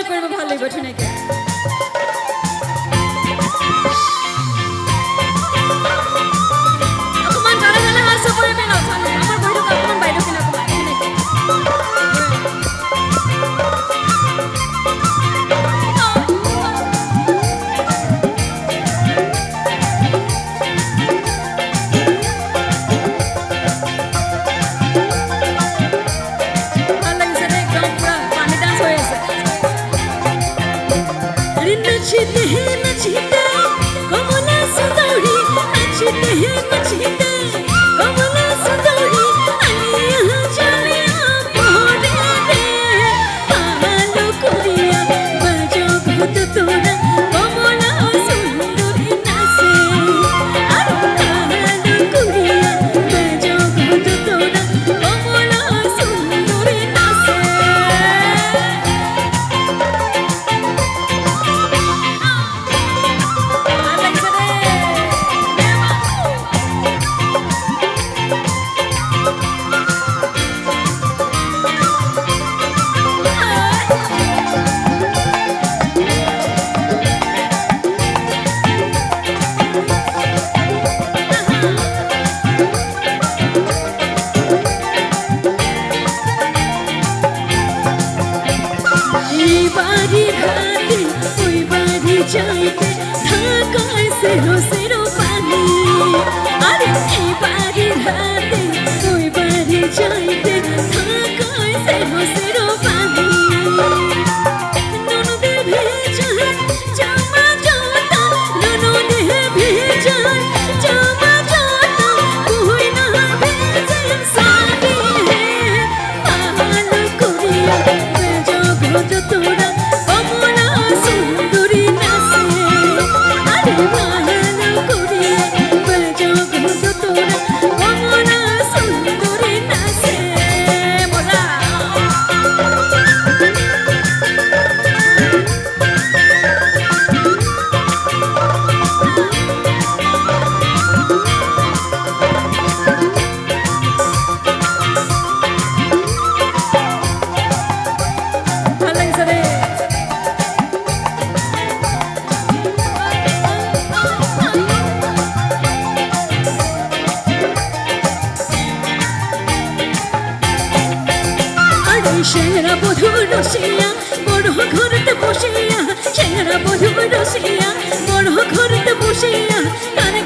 কৰিব ভাল লাগিব ধুনীয়াকে অকমান গালে গালে হাত চপৰি পেলাও চালে আমাৰ বহিটো অকমান বাইদেউ কিনা অকমান नचते हैं नचते कमला सुंदरी नचते हैं नचते कमला सुंदरी अलिया चलिया पौड़े दे आलो कुड़िया बजो भूत तोड़ा कमला सुंदरी नाचे आलो कुड़िया बजो भूत तोड़ा कमला सुंदरी नाचे बारी घाटे कोई बारी जाते धाका सेरो सेरो पानी अरे बारी घाटे कोई बारी जाते धाका सेरो सेरो पानी नोनो दे भेजा जामा जाता नोनो दे भेजा जामा जाता कोई ना भेजे साथी है आलो कुड़िया भेजो भूत तोड़ा कमला सुंदरी नाचे अरे माला कुड़िया बजो भूत तोड़ा कमला सुंदरी नाचे बोला ভাল লাগিছে দেই সেরা বধূ রসিয়া বড় ঘরতে বসিয়া সেরা বধূ রসিয়া বড় ঘরতে বসিয়া কানে